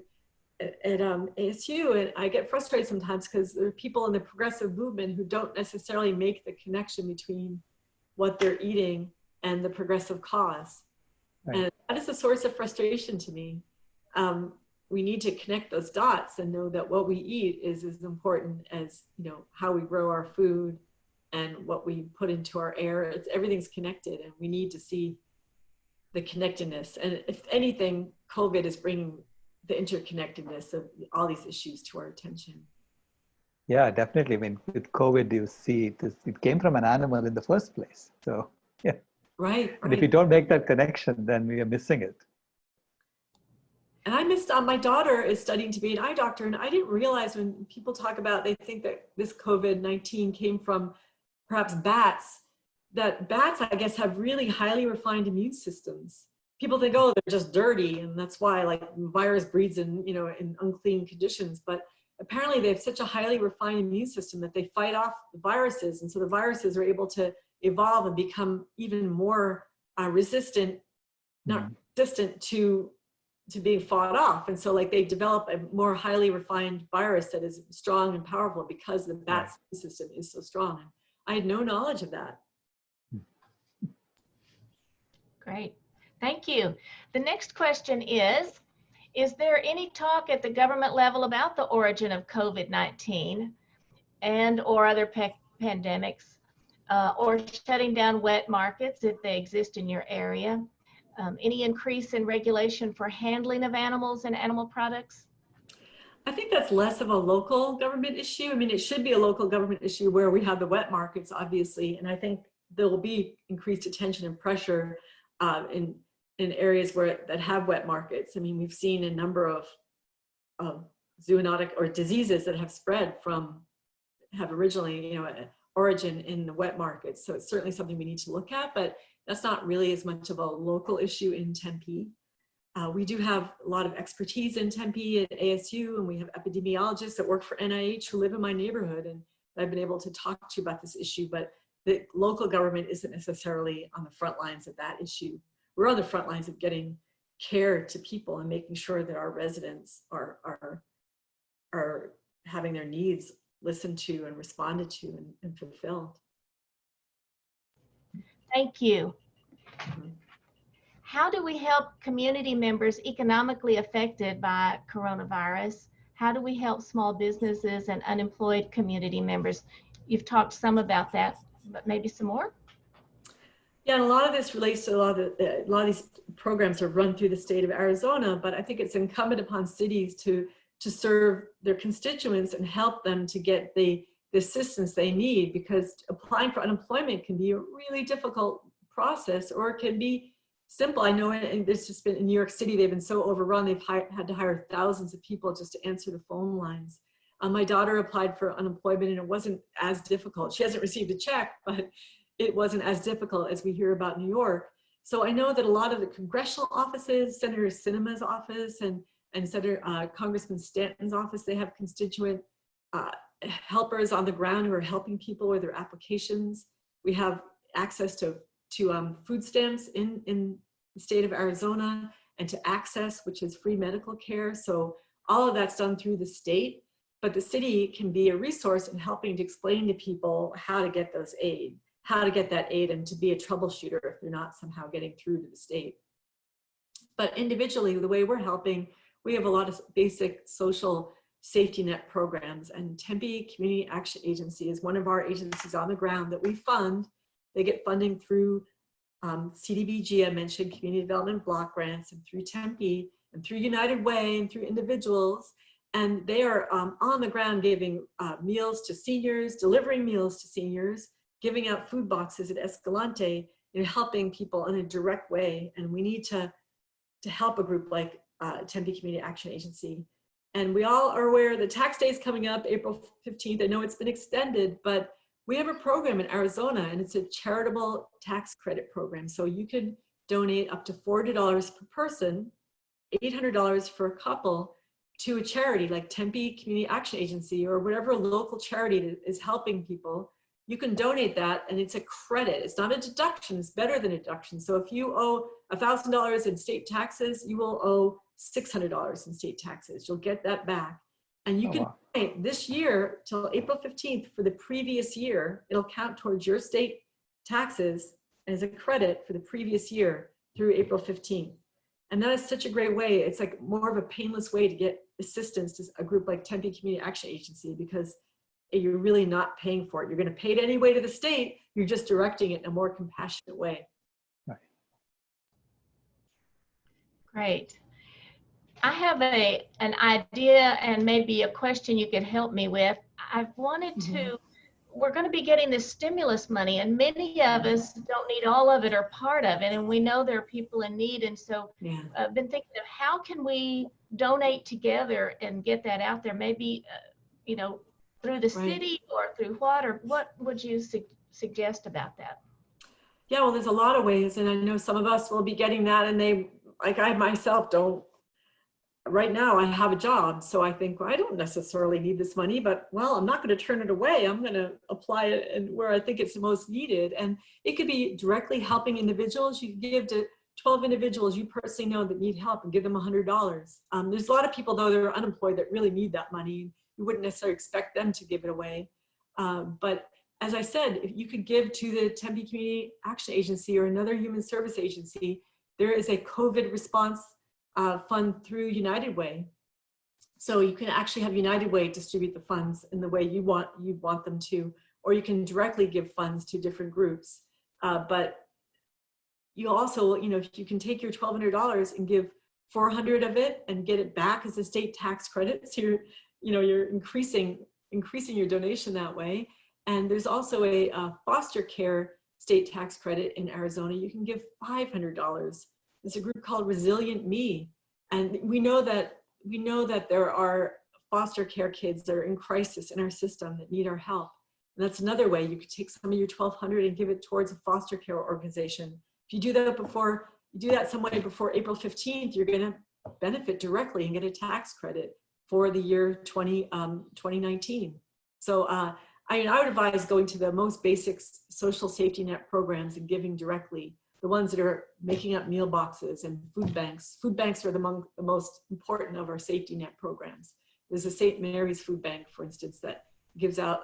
S2: at ASU, and I get frustrated sometimes because there are people in the progressive movement who don't necessarily make the connection between what they're eating and the progressive cause. Right. And that is a source of frustration to me. We need to connect those dots and know that what we eat is as important as how we grow our food and what we put into our air. Everything's connected, and we need to see the connectedness. And if anything, COVID is bringing the interconnectedness of all these issues to our attention.
S1: Yeah, definitely. With COVID, you see it came from an animal in the first place. So, yeah.
S2: Right.
S1: And if you don't make that connection, then we are missing it.
S2: And I missed my daughter is studying to be an eye doctor, and I didn't realize when people talk about, they think that this COVID-19 came from perhaps bats, that bats, I guess, have really highly refined immune systems. People think, oh, they're just dirty, and that's why the virus breeds in unclean conditions. But apparently they have such a highly refined immune system that they fight off the viruses. And so the viruses are able to evolve and become even more resistant, not resistant to being fought off. And so they develop a more highly refined virus that is strong and powerful because the bat's immune system is so strong. I had no knowledge of that.
S4: Great, thank you. The next question is there any talk at the government level about the origin of COVID-19 and or other pandemics or shutting down wet markets if they exist in your area? Any increase in regulation for handling of animals and animal products?
S2: I think that's less of a local government issue. It should be a local government issue where we have the wet markets, obviously, and I think there will be increased attention and pressure in in areas that have wet markets. I mean, we've seen a number of zoonotic or diseases that have spread have originally, an origin in the wet markets. So it's certainly something we need to look at, but that's not really as much of a local issue in Tempe. We do have a lot of expertise in Tempe at ASU, and we have epidemiologists that work for NIH who live in my neighborhood, and I've been able to talk to you about this issue, but the local government isn't necessarily on the front lines of that issue. We're on the front lines of getting care to people and making sure that our residents are having their needs listened to and responded to and fulfilled.
S4: Thank you. How do we help community members economically affected by coronavirus? How do we help small businesses and unemployed community members? You've talked some about that, but maybe some more?
S2: Yeah, and a lot of this relates to a lot of these programs are run through the state of Arizona, but I think it's incumbent upon cities to serve their constituents and help them to get the assistance they need, because applying for unemployment can be a really difficult process, or it can be simple. I know, and this has been in New York City, they've been so overrun, they've had to hire thousands of people just to answer the phone lines. My daughter applied for unemployment and it wasn't as difficult. She hasn't received a check, but it wasn't as difficult as we hear about New York. So I know that a lot of the congressional offices, Senator Sinema's office and Congressman Stanton's office, they have constituent helpers on the ground who are helping people with their applications. We have access to food stamps in the state of Arizona, and to Access, which is free medical care. So all of that's done through the state, but the city can be a resource in helping to explain to people how to get that aid and to be a troubleshooter if they're not somehow getting through to the state. But individually, the way we're helping, we have a lot of basic social safety net programs, and Tempe Community Action Agency is one of our agencies on the ground that we fund. They get funding through CDBG, I mentioned, Community Development Block Grants, and through Tempe, and through United Way, and through individuals. And they are on the ground giving meals to seniors, delivering meals to seniors, giving out food boxes at Escalante, helping people in a direct way. And we need to help a group like Tempe Community Action Agency. And we all are aware that tax day is coming up, April 15th. I know it's been extended, but we have a program in Arizona, and it's a charitable tax credit program. So you can donate up to $40 per person, $800 for a couple, to a charity like Tempe Community Action Agency or whatever local charity is helping people. You can donate that, and it's a credit. It's not a deduction, it's better than a deduction. So if you owe $1,000 in state taxes, you will owe $600 in state taxes. You'll get that back. And you can donate this year till April 15th for the previous year. It'll count towards your state taxes as a credit for the previous year through April 15th. And that is such a great way. It's like more of a painless way to get assistance to a group like Tempe Community Action Agency, because you're really not paying for it. You're going to pay it anyway to the state. You're just directing it in a more compassionate way.
S1: Right.
S4: Great. I have an idea and maybe a question you could help me with. I've wanted to, we're going to be getting this stimulus money, and many of us don't need all of it or part of it. And we know there are people in need. And so I've been thinking of how can we donate together and get that out there? Maybe, through the city or through what would you suggest about that?
S2: Yeah, well, there's a lot of ways. And I know some of us will be getting that, and like I myself don't. Right now I have a job, so I think, well, I don't necessarily need this money, but well, I'm not going to turn it away. I'm going to apply it and where I think it's the most needed. And it could be directly helping individuals. You can give to 12 individuals you personally know that need help and give them $100. There's a lot of people, though, that are unemployed that really need that money. You wouldn't necessarily expect them to give it away. But as I said, if you could give to the Tempe Community Action Agency or another human service agency, there is a COVID response fund through United Way. So you can actually have United Way distribute the funds in the way you want them to, or you can directly give funds to different groups. But you also, if you can take your $1,200 and give 400 of it and get it back as a state tax credit, so you're increasing your donation that way. And there's also a foster care state tax credit in Arizona. You can give $500 there's a group called Resilient Me. And we know that there are foster care kids that are in crisis in our system that need our help. And that's another way. You could take some of your $1,200 and give it towards a foster care organization. If you do that some way before April 15th, you're going to benefit directly and get a tax credit for the year 2019. So I would advise going to the most basic social safety net programs and giving directly. The ones that are making up meal boxes and food banks. Food banks are among the most important of our safety net programs. There's a St. Mary's Food Bank, for instance, that gives out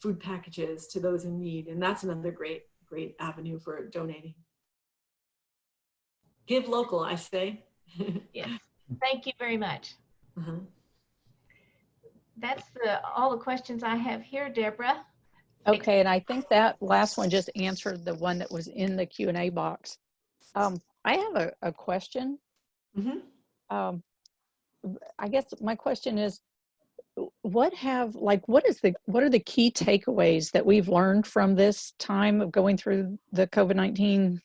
S2: food packages to those in need. And that's another great avenue for donating. Give local, I say.
S4: Yes, thank you very much.
S2: Uh-huh.
S4: That's all the questions I have here, Deborah.
S3: Okay, and I think that last one just answered the one that was in the Q&A box. I have a question.
S2: Mm-hmm.
S3: I guess my question is, what are the key takeaways that we've learned from this time of going through the COVID-19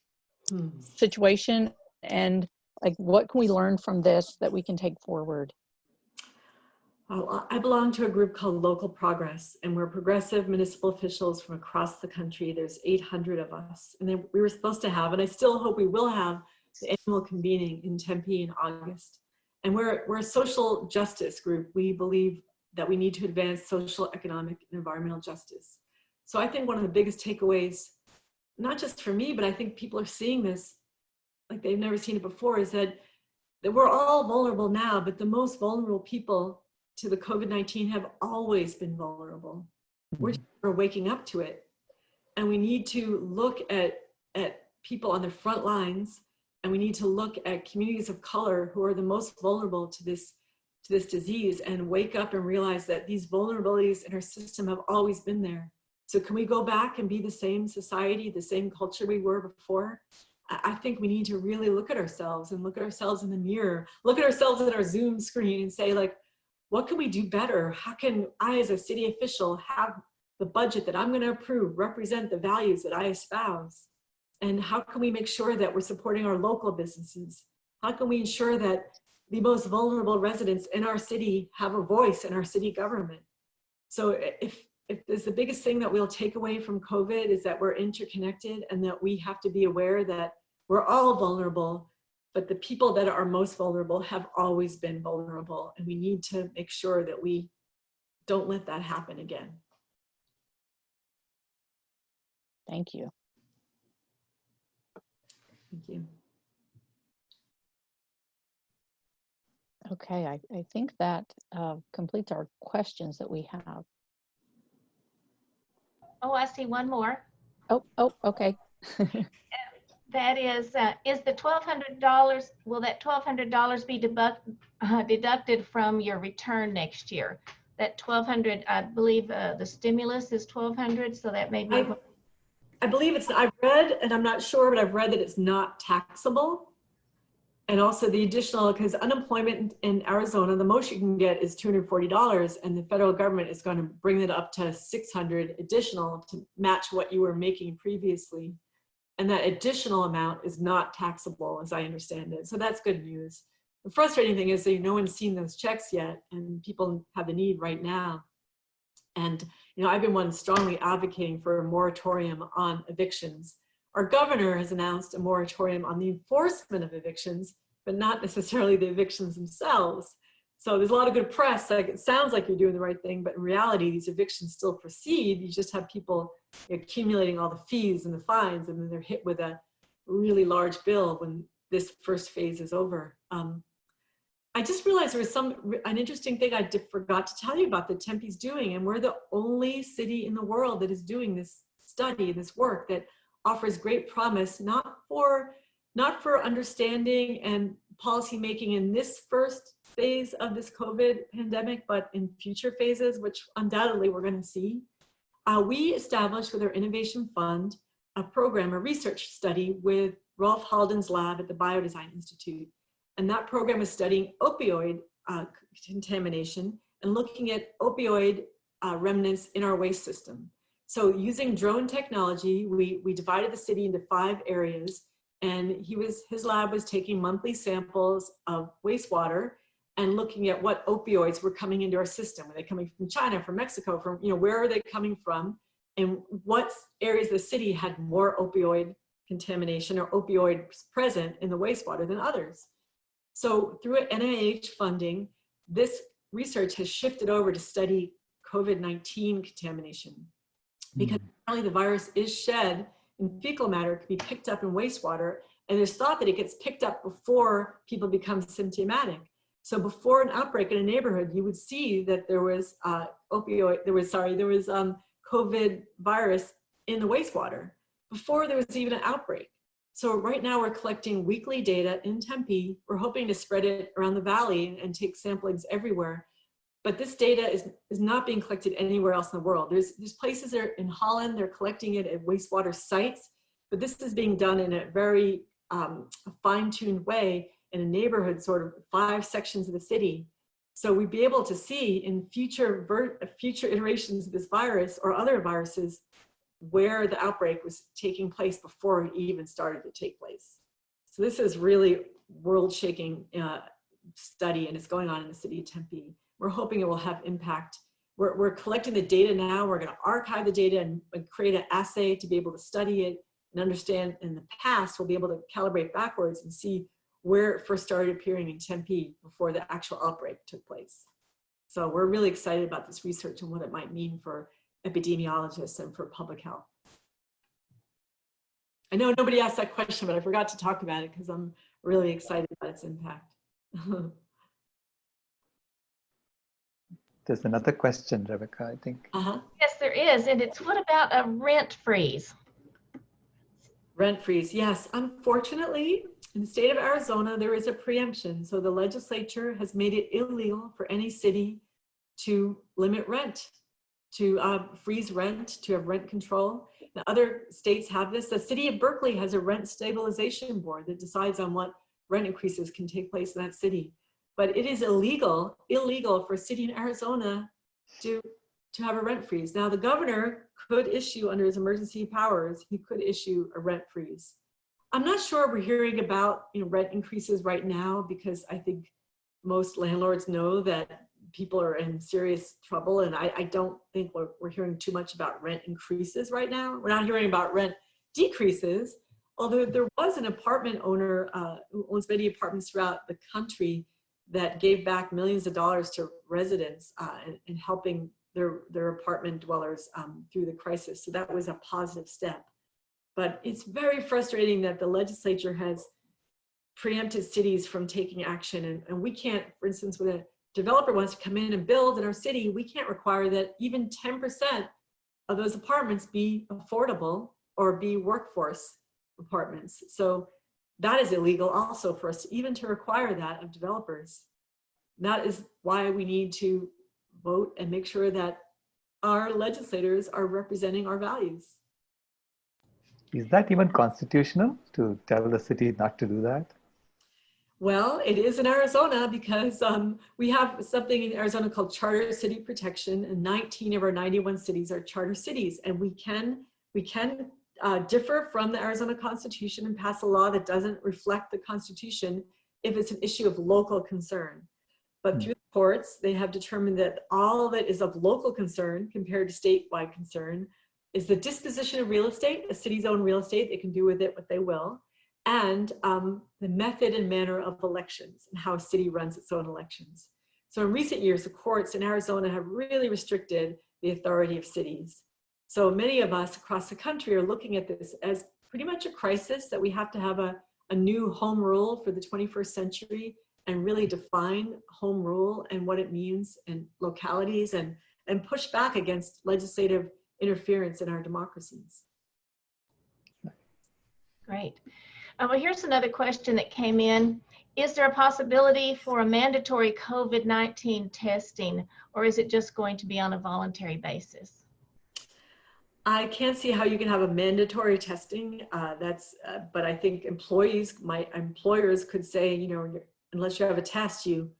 S3: situation? And like, what can we learn from this that we can take forward?
S2: I belong to a group called Local Progress, and we're progressive municipal officials from across the country. There's 800 of us, and then we were supposed to have, and I still hope we will have, the annual convening in Tempe in August. And we're a social justice group. We believe that we need to advance social, economic, and environmental justice. So I think one of the biggest takeaways, not just for me, but I think people are seeing this like they've never seen it before, is that we're all vulnerable now, but the most vulnerable people to the COVID-19 have always been vulnerable. We're waking up to it. And we need to look at people on the front lines, and we need to look at communities of color who are the most vulnerable to this disease, and wake up and realize that these vulnerabilities in our system have always been there. So can we go back and be the same society, the same culture we were before? I think we need to really look at ourselves and look at ourselves in the mirror, look at ourselves in our Zoom screen and say, like, what can we do better? How can I, as a city official, have the budget that I'm going to approve represent the values that I espouse? And how can we make sure that we're supporting our local businesses? How can we ensure that the most vulnerable residents in our city have a voice in our city government? So if there's the biggest thing that we'll take away from COVID is that we're interconnected, and that we have to be aware that we're all vulnerable, but the people that are most vulnerable have always been vulnerable, and we need to make sure that we don't let that happen again.
S3: Thank you.
S2: Thank you.
S3: Okay, I think that completes our questions that we have.
S4: Oh, I see one more.
S3: Oh, okay.
S4: That is the $1,200, will that $1,200 be deducted from your return next year? That $1,200, I believe the stimulus is $1,200, so that may be.
S2: I believe it's, I've read, and I'm not sure, but I've read that it's not taxable. And also the additional, because unemployment in Arizona, the most you can get is $240, and the federal government is going to bring it up to $600 additional to match what you were making previously. And that additional amount is not taxable, as I understand it. So that's good news. The frustrating thing is that no one's seen those checks yet, and people have the need right now. And I've been one strongly advocating for a moratorium on evictions. Our governor has announced a moratorium on the enforcement of evictions, but not necessarily the evictions themselves. So there's a lot of good press, like it sounds like you're doing the right thing, but in reality, these evictions still proceed. You just have people accumulating all the fees and the fines, and then they're hit with a really large bill when this first phase is over. I just realized there was an interesting thing I forgot to tell you about that Tempe's doing, and we're the only city in the world that is doing this study, this work that offers great promise, not for understanding and policy making in this first phase of this COVID pandemic, but in future phases, which undoubtedly we're going to see. We established with our Innovation Fund a program, a research study with Rolf Halden's lab at the Biodesign Institute. And that program is studying opioid contamination and looking at opioid remnants in our waste system. So using drone technology, we divided the city into 5 areas, And his lab was taking monthly samples of wastewater and looking at what opioids were coming into our system. Were they coming from China, from Mexico, from, where are they coming from? And what areas of the city had more opioid contamination or opioids present in the wastewater than others. So through NIH funding, this research has shifted over to study COVID-19 contamination, because apparently the virus is shed in fecal matter, can be picked up in wastewater, and there's thought that it gets picked up before people become symptomatic. So before an outbreak in a neighborhood, you would see that there was COVID virus in the wastewater before there was even an outbreak. So right now we're collecting weekly data in Tempe. We're hoping to spread it around the valley and take samplings everywhere. But this data is not being collected anywhere else in the world. There's places that are in Holland, they're collecting it at wastewater sites, but this is being done in a very fine-tuned way in a neighborhood, sort of 5 sections of the city. So we'd be able to see in future iterations of this virus or other viruses where the outbreak was taking place before it even started to take place. So this is really world-shaking study, and it's going on in the city of Tempe. We're hoping it will have impact. We're collecting the data now. We're going to archive the data and create an assay to be able to study it and understand. In the past, we'll be able to calibrate backwards and see where it first started appearing in Tempe before the actual outbreak took place. So we're really excited about this research and what it might mean for epidemiologists and for public health. I know nobody asked that question, but I forgot to talk about it because I'm really excited about its impact.
S1: There's another question, Rebecca, I think.
S4: Yes, there is. And it's, what about a rent freeze?
S2: Rent freeze, yes. Unfortunately, in the state of Arizona, there is a preemption. So the legislature has made it illegal for any city to limit rent, to freeze rent, to have rent control. The other states have this. The city of Berkeley has a rent stabilization board that decides on what rent increases can take place in that city. But it is illegal for a city in Arizona to have a rent freeze. Now the governor could issue, under his emergency powers, he could issue a rent freeze. I'm not sure we're hearing about rent increases right now, because I think most landlords know that people are in serious trouble, and I don't think we're hearing too much about rent increases right now. We're not hearing about rent decreases, although there was an apartment owner who owns many apartments throughout the country that gave back millions of dollars to residents in helping their apartment dwellers through the crisis. So that was a positive step. But it's very frustrating that the legislature has preempted cities from taking action. And we can't, for instance, when a developer wants to come in and build in our city, we can't require that even 10% of those apartments be affordable or be workforce apartments. So that is illegal also for us, even to require that of developers. That is why we need to vote and make sure that our legislators are representing our values.
S1: Is that even constitutional to tell the city not to do that?
S2: Well, it is in Arizona, because we have something in Arizona called Charter City Protection, and 19 of our 91 cities are charter cities, and we can differ from the Arizona Constitution and pass a law that doesn't reflect the Constitution if it's an issue of local concern. But through the courts, they have determined that all that is of local concern compared to statewide concern is the disposition of real estate, a city's own real estate. They can do with it what they will, and the method and manner of elections and how a city runs its own elections. So in recent years, the courts in Arizona have really restricted the authority of cities. So many of us across the country are looking at this as pretty much a crisis, that we have to have a new home rule for the 21st century and really define home rule and what it means in localities, and push back against legislative interference in our democracies.
S4: Great. Well, here's another question that came in. Is there a possibility for a mandatory COVID-19 testing, or is it just going to be on a voluntary basis?
S2: I can't see how you can have a mandatory testing. But I think employers could say, unless you have a test, you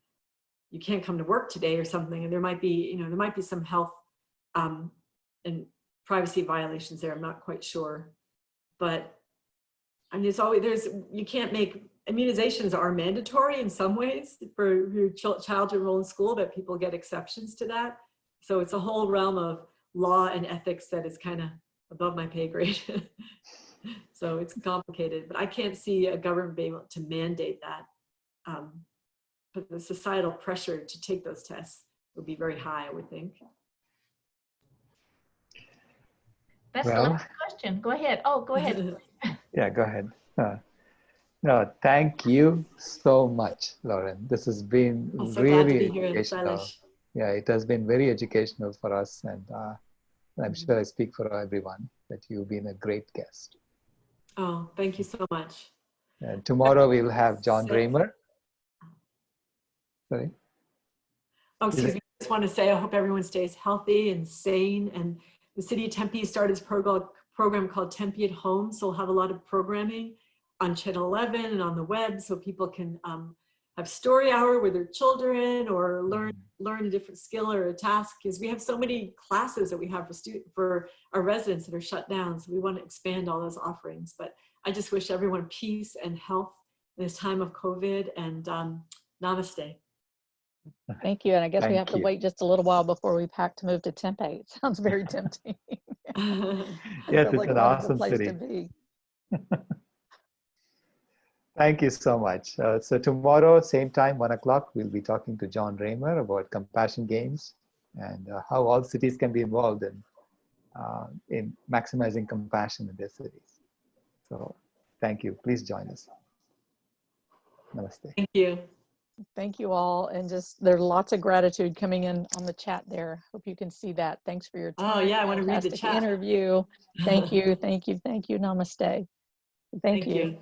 S2: can't come to work today or something. And there might be, some health and privacy violations there. I'm not quite sure, but and you can't make, immunizations are mandatory in some ways for your child to enroll in school, but people get exceptions to that. So it's a whole realm of law and ethics that is kind of above my pay grade. So it's complicated, but I can't see a government being able to mandate that. But the societal pressure to take those tests would be very high, I would think.
S4: That's the last question. Go ahead. Oh, go ahead.
S1: Yeah, go ahead. No, thank you so much, Lauren. This has been
S2: I'm so
S1: really
S2: glad to be here in
S1: educational.
S2: Salish.
S1: Yeah, it has been very educational for us, and I'm sure I speak for everyone that you've been a great guest.
S2: Oh, thank you so much.
S1: And tomorrow we'll have John Raymer. Sorry.
S2: Oh, excuse me. I just want to say I hope everyone stays healthy and sane. And the city of Tempe started this program called Tempe at Home. So we'll have a lot of programming on Channel 11 and on the web, so people can have story hour with their children or learn a different skill or a task. Because we have so many classes that we have for our residents that are shut down. So we want to expand all those offerings. But I just wish everyone peace and health in this time of COVID, and namaste.
S3: Thank you. And I guess we have to wait just a little while before we pack to move to Tempe. It sounds very tempting.
S1: Yes, it's an awesome city.
S3: To be.
S1: Thank you so much. So tomorrow, same time, 1 o'clock, we'll be talking to John Raymer about compassion games and how all cities can be involved in maximizing compassion in their cities. So thank you. Please join us. Namaste.
S2: Thank you.
S3: Thank you all. And just there's lots of gratitude coming in on the chat there. Hope you can see that. Thanks for your time.
S2: Oh yeah, I want to read the chat.
S3: Interview. Thank you. Thank you. Thank you. Namaste. Thank you.